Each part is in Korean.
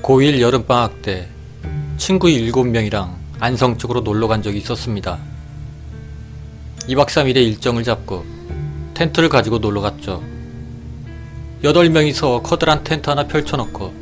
고1 여름방학 때 친구 7명이랑 안성 쪽으로 놀러 간 적이 있었습니다. 2박 3일의 일정을 잡고 텐트를 가지고 놀러 갔죠. 8명이서 커다란 텐트 하나 펼쳐놓고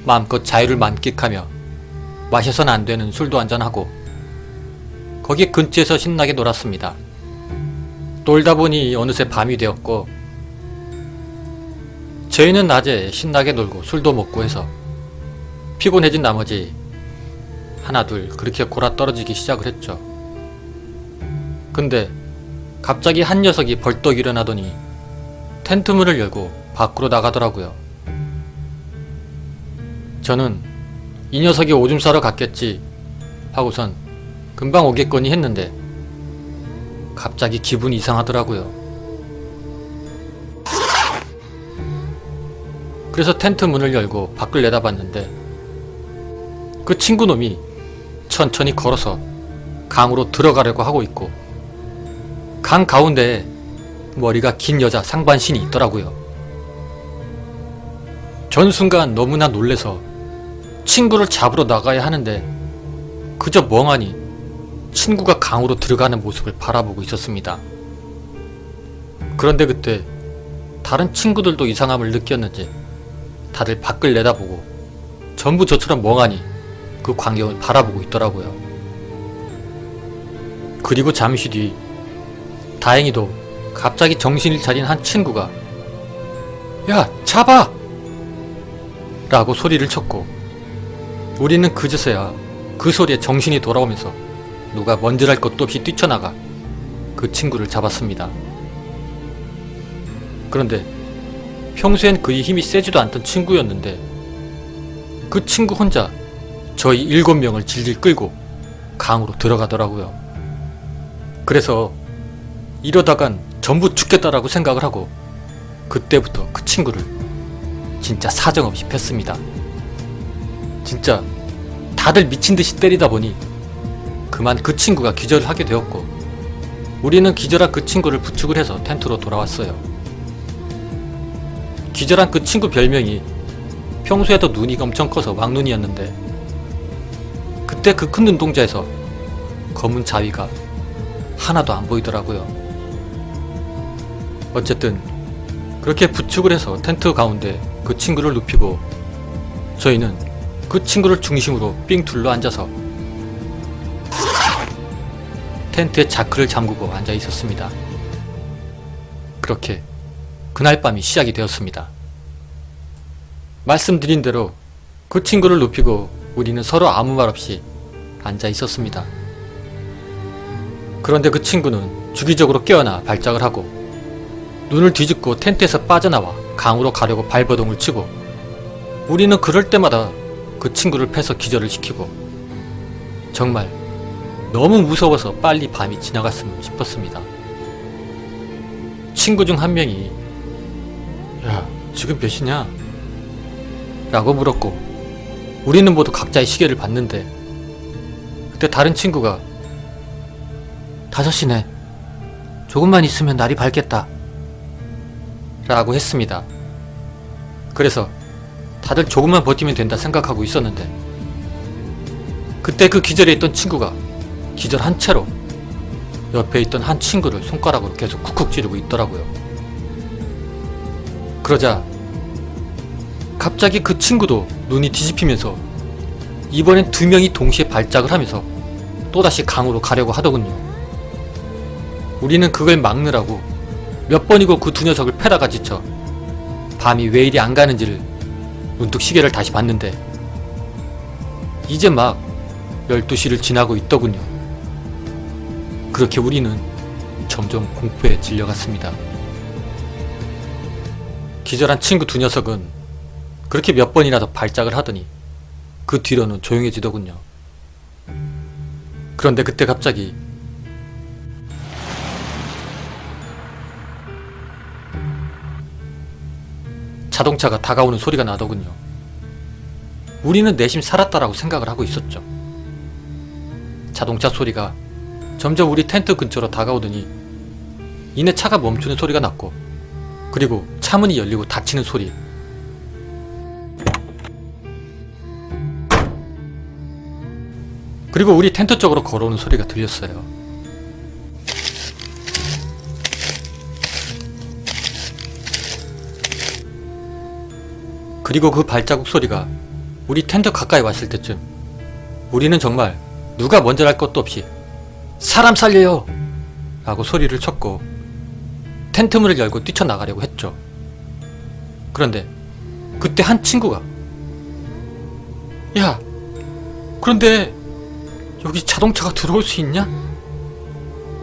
마음껏 자유를 만끽하며 마셔선 안 되는 술도 한잔하고 거기 근처에서 신나게 놀았습니다. 놀다 보니 어느새 밤이 되었고 저희는 낮에 신나게 놀고 술도 먹고 해서 피곤해진 나머지 하나둘 그렇게 골아떨어지기 시작을 했죠. 근데 갑자기 한 녀석이 벌떡 일어나더니 텐트 문을 열고 밖으로 나가더라고요. 저는 이 녀석이 오줌 싸러 갔겠지 하고선 금방 오겠거니 했는데 갑자기 기분이 이상하더라고요. 그래서 텐트 문을 열고 밖을 내다봤는데 그 친구놈이 천천히 걸어서 강으로 들어가려고 하고 있고 강 가운데에 머리가 긴 여자 상반신이 있더라고요. 전 순간 너무나 놀래서 친구를 잡으러 나가야 하는데 그저 멍하니 친구가 강으로 들어가는 모습을 바라보고 있었습니다. 그런데 그때 다른 친구들도 이상함을 느꼈는지 다들 밖을 내다보고 전부 저처럼 멍하니 그 광경을 바라보고 있더라고요. 그리고 잠시 뒤 다행히도 갑자기 정신을 차린 한 친구가 "야, 잡아!" 라고 소리를 쳤고 우리는 그제서야 그 소리에 정신이 돌아오면서 누가 먼지랄 것도 없이 뛰쳐나가 그 친구를 잡았습니다. 그런데 평소엔 그리 힘이 세지도 않던 친구였는데 그 친구 혼자 저희 7명을 질질 끌고 강으로 들어가더라고요. 그래서 이러다간 전부 죽겠다라고 생각을 하고 그때부터 그 친구를 진짜 사정없이 팼습니다. 진짜 다들 미친듯이 때리다 보니 그만 그 친구가 기절을 하게 되었고 우리는 기절한 그 친구를 부축을 해서 텐트로 돌아왔어요. 기절한 그 친구 별명이 평소에도 눈이 엄청 커서 왕눈이었는데 그때 그 큰 눈동자에서 검은 자위가 하나도 안 보이더라고요. 어쨌든 그렇게 부축을 해서 텐트 가운데 그 친구를 눕히고 저희는 그 친구를 중심으로 삥 둘러 앉아서 텐트에 자크를 잠그고 앉아 있었습니다. 그렇게 그날 밤이 시작이 되었습니다. 말씀드린 대로 그 친구를 눕히고 우리는 서로 아무 말 없이 앉아 있었습니다. 그런데 그 친구는 주기적으로 깨어나 발작을 하고 눈을 뒤집고 텐트에서 빠져나와 강으로 가려고 발버둥을 치고 우리는 그럴 때마다 그 친구를 패서 기절을 시키고 정말 너무 무서워서 빨리 밤이 지나갔으면 싶었습니다. 친구 중 한 명이 "야, 지금 몇 시냐?" 라고 물었고 우리는 모두 각자의 시계를 봤는데 그때 다른 친구가 "5시네. 조금만 있으면 날이 밝겠다." 라고 했습니다. 그래서 다들 조금만 버티면 된다 생각하고 있었는데 그때 그 기절해 있던 친구가 기절한 채로 옆에 있던 한 친구를 손가락으로 계속 쿡쿡 찌르고 있더라고요. 그러자 갑자기 그 친구도 눈이 뒤집히면서 이번엔 2명이 동시에 발작을 하면서 또다시 강으로 가려고 하더군요. 우리는 그걸 막느라고 몇 번이고 그 2녀석을 패다가 지쳐 밤이 왜 이리 안 가는지를 문득 시계를 다시 봤는데 이제 막 12시를 지나고 있더군요. 그렇게 우리는 점점 공포에 질려갔습니다. 기절한 친구 2녀석은 그렇게 몇 번이나 더 발작을 하더니 그 뒤로는 조용해지더군요. 그런데 그때 갑자기 자동차가 다가오는 소리가 나더군요. 우리는 내심 살았다라고 생각을 하고 있었죠. 자동차 소리가 점점 우리 텐트 근처로 다가오더니 이내 차가 멈추는 소리가 났고 그리고 차문이 열리고 닫히는 소리 그리고 우리 텐트 쪽으로 걸어오는 소리가 들렸어요. 그리고 그 발자국 소리가 우리 텐트 가까이 왔을 때쯤 우리는 정말 누가 먼저랄 것도 없이 사람 살려요! 라고 소리를 쳤고 텐트 문을 열고 뛰쳐나가려고 했죠. 그런데 그때 한 친구가 야, 그런데 여기 자동차가 들어올 수 있냐?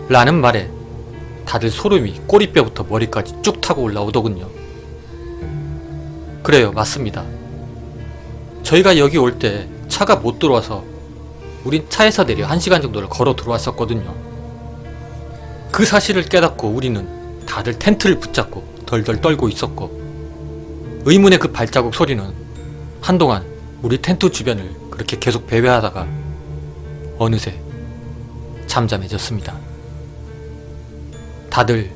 라는 말에 다들 소름이 꼬리뼈부터 머리까지 쭉 타고 올라오더군요. 그래요, 맞습니다. 저희가 여기 올 때 차가 못 들어와서 우린 차에서 내려 1시간 정도를 걸어 들어왔었거든요. 그 사실을 깨닫고 우리는 다들 텐트를 붙잡고 덜덜 떨고 있었고 의문의 그 발자국 소리는 한동안 우리 텐트 주변을 그렇게 계속 배회하다가 어느새 잠잠해졌습니다. 다들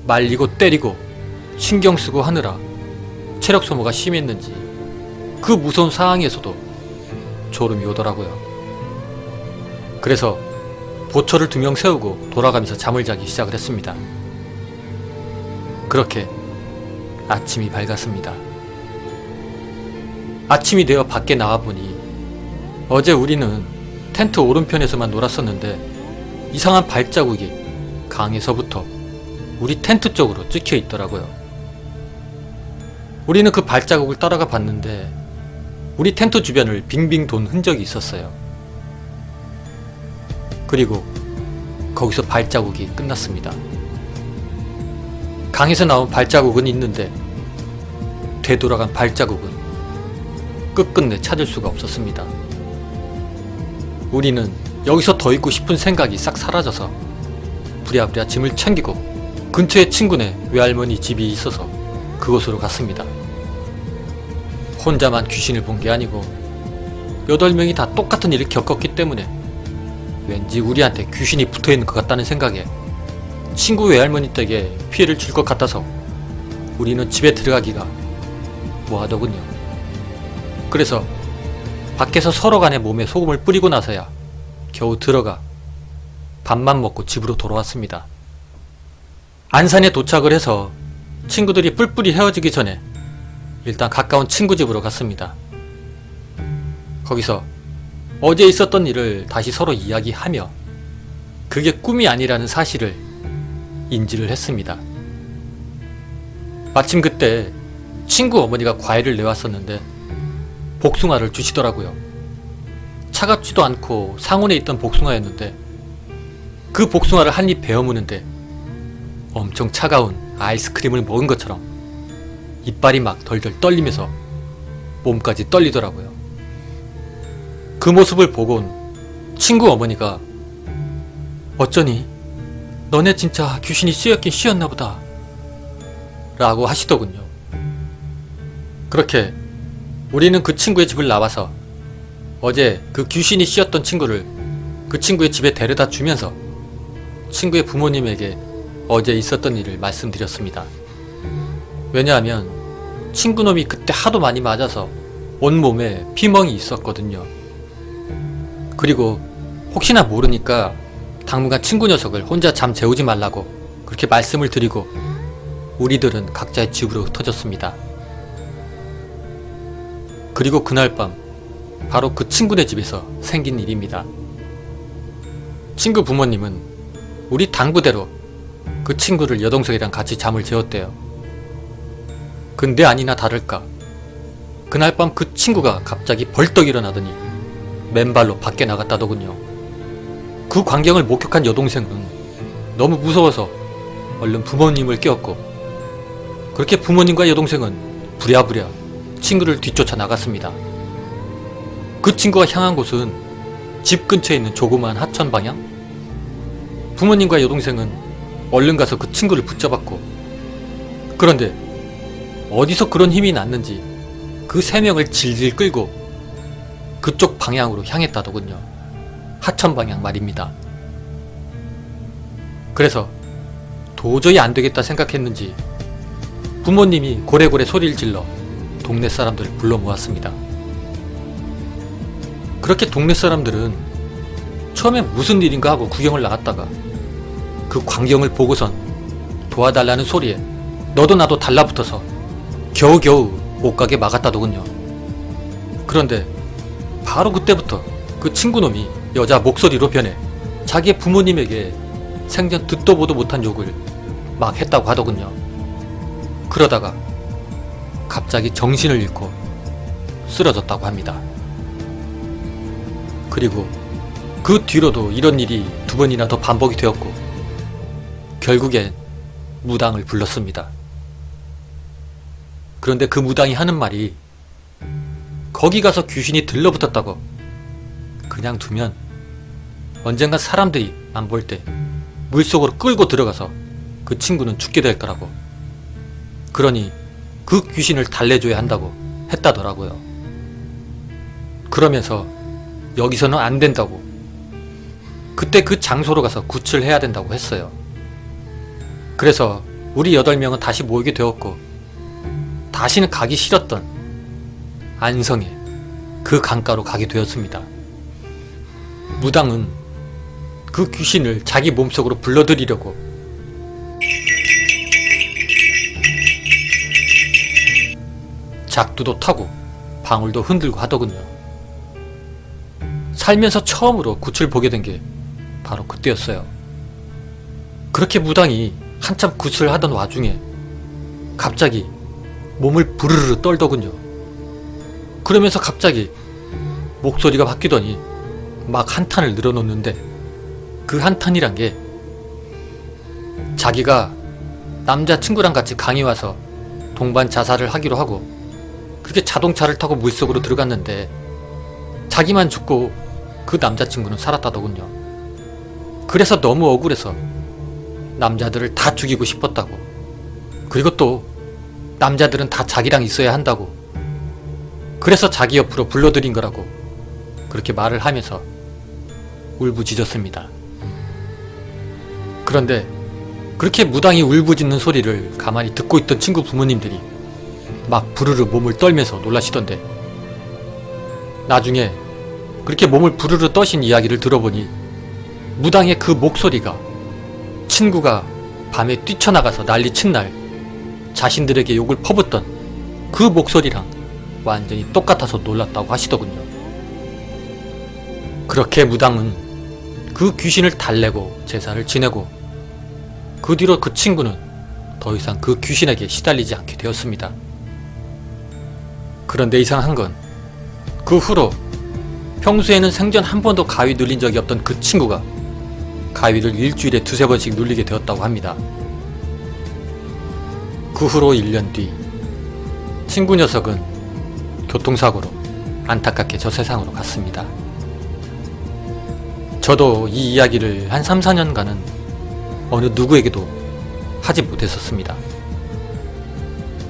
말리고 때리고 신경쓰고 하느라 체력 소모가 심했는지 그 무서운 상황에서도 졸음이 오더라고요. 그래서 보초를 2명 세우고 돌아가면서 잠을 자기 시작을 했습니다. 그렇게 아침이 밝았습니다. 아침이 되어 밖에 나와보니 어제 우리는 텐트 오른편에서만 놀았었는데 이상한 발자국이 강에서부터 우리 텐트 쪽으로 찍혀 있더라고요. 우리는 그 발자국을 따라가 봤는데 우리 텐트 주변을 빙빙 돈 흔적이 있었어요. 그리고 거기서 발자국이 끝났습니다. 강에서 나온 발자국은 있는데 되돌아간 발자국은 끝끝내 찾을 수가 없었습니다. 우리는 여기서 더 있고 싶은 생각이 싹 사라져서 부랴부랴 짐을 챙기고 근처에 친구네 외할머니 집이 있어서 그곳으로 갔습니다. 혼자만 귀신을 본 게 아니고 8명이 다 똑같은 일을 겪었기 때문에 왠지 우리한테 귀신이 붙어있는 것 같다는 생각에 친구 외할머니 댁에 피해를 줄 것 같아서 우리는 집에 들어가기가 뭐하더군요. 그래서 밖에서 서로 간의 몸에 소금을 뿌리고 나서야 겨우 들어가 밥만 먹고 집으로 돌아왔습니다. 안산에 도착을 해서 친구들이 뿔뿔이 헤어지기 전에 일단 가까운 친구 집으로 갔습니다. 거기서 어제 있었던 일을 다시 서로 이야기하며 그게 꿈이 아니라는 사실을 인지를 했습니다. 마침 그때 친구 어머니가 과일을 내왔었는데 복숭아를 주시더라고요. 차갑지도 않고 상온에 있던 복숭아였는데 그 복숭아를 한 입 베어 무는데 엄청 차가운 아이스크림을 먹은 것처럼 이빨이 막 덜덜 떨리면서 몸까지 떨리더라고요. 그 모습을 보곤 친구 어머니가 어쩌니 너네 진짜 귀신이 씌었긴 씌었나 보다 라고 하시더군요. 그렇게 우리는 그 친구의 집을 나와서 어제 그 귀신이 씌었던 친구를 그 친구의 집에 데려다 주면서 친구의 부모님에게 어제 있었던 일을 말씀드렸습니다. 왜냐하면 친구놈이 그때 하도 많이 맞아서 온몸에 피멍이 있었거든요. 그리고 혹시나 모르니까 당분간 친구 녀석을 혼자 잠 재우지 말라고 그렇게 말씀을 드리고 우리들은 각자의 집으로 흩어졌습니다. 그리고 그날 밤 바로 그 친구네 집에서 생긴 일입니다. 친구 부모님은 우리 당부대로 그 친구를 여동생이랑 같이 잠을 재웠대요. 근데 아니나 다를까 그날 밤 그 친구가 갑자기 벌떡 일어나더니 맨발로 밖에 나갔다더군요. 그 광경을 목격한 여동생은 너무 무서워서 얼른 부모님을 깨웠고 그렇게 부모님과 여동생은 부랴부랴 친구를 뒤쫓아 나갔습니다. 그 친구가 향한 곳은 집 근처에 있는 조그마한 하천 방향? 부모님과 여동생은 얼른 가서 그 친구를 붙잡았고 그런데 어디서 그런 힘이 났는지 그 3명을 질질 끌고 그쪽 방향으로 향했다더군요. 하천 방향 말입니다. 그래서 도저히 안 되겠다 생각했는지 부모님이 고래고래 소리를 질러 동네 사람들을 불러 모았습니다. 그렇게 동네 사람들은 처음에 무슨 일인가 하고 구경을 나갔다가 그 광경을 보고선 도와달라는 소리에 너도 나도 달라붙어서 겨우겨우 못 가게 막았다더군요. 그런데 바로 그때부터 그 친구놈이 여자 목소리로 변해 자기의 부모님에게 생전 듣도 보도 못한 욕을 막 했다고 하더군요. 그러다가 갑자기 정신을 잃고 쓰러졌다고 합니다. 그리고 그 뒤로도 이런 일이 2번이나 더 반복이 되었고 결국엔 무당을 불렀습니다. 그런데 그 무당이 하는 말이 거기 가서 귀신이 들러붙었다고 그냥 두면 언젠가 사람들이 안 볼 때 물속으로 끌고 들어가서 그 친구는 죽게 될 거라고. 그러니 그 귀신을 달래줘야 한다고 했다더라고요. 그러면서 여기서는 안 된다고 그때 그 장소로 가서 구출해야 된다고 했어요. 그래서 우리 8명은 다시 모이게 되었고 다시는 가기 싫었던 안성에 그 강가로 가게 되었습니다. 무당은 그 귀신을 자기 몸속으로 불러들이려고 작두도 타고 방울도 흔들고 하더군요. 살면서 처음으로 굿을 보게 된 게 바로 그때였어요. 그렇게 무당이 한참 굿을 하던 와중에 갑자기 몸을 부르르 떨더군요. 그러면서 갑자기 목소리가 바뀌더니 막 한탄을 늘어놓는데 그 한탄이란 게 자기가 남자친구랑 같이 강이 와서 동반 자살을 하기로 하고 그게 자동차를 타고 물속으로 들어갔는데 자기만 죽고 그 남자친구는 살았다더군요. 그래서 너무 억울해서 남자들을 다 죽이고 싶었다고. 그리고 또 남자들은 다 자기랑 있어야 한다고. 그래서 자기 옆으로 불러들인 거라고 그렇게 말을 하면서 울부짖었습니다. 그런데 그렇게 무당이 울부짖는 소리를 가만히 듣고 있던 친구 부모님들이 막 부르르 몸을 떨면서 놀라시던데 나중에 그렇게 몸을 부르르 떠신 이야기를 들어보니 무당의 그 목소리가 친구가 밤에 뛰쳐나가서 난리친 날 자신들에게 욕을 퍼붓던 그 목소리랑 완전히 똑같아서 놀랐다고 하시더군요. 그렇게 무당은 그 귀신을 달래고 제사를 지내고 그 뒤로 그 친구는 더 이상 그 귀신에게 시달리지 않게 되었습니다. 그런데 이상한 건 그 후로 평소에는 생전 한 번도 가위 눌린 적이 없던 그 친구가 가위를 일주일에 2~3번씩 눌리게 되었다고 합니다. 그 후로 1년 뒤 친구 녀석은 교통사고로 안타깝게 저 세상으로 갔습니다. 저도 이 이야기를 한 3~4년간은 어느 누구에게도 하지 못했었습니다.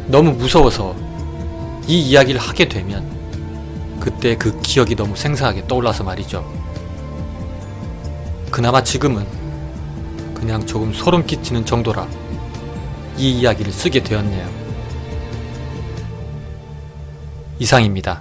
너무 무서워서 이 이야기를 하게 되면 그때 그 기억이 너무 생생하게 떠올라서 말이죠. 그나마 지금은 그냥 조금 소름 끼치는 정도라 이 이야기를 쓰게 되었네요. 이상입니다.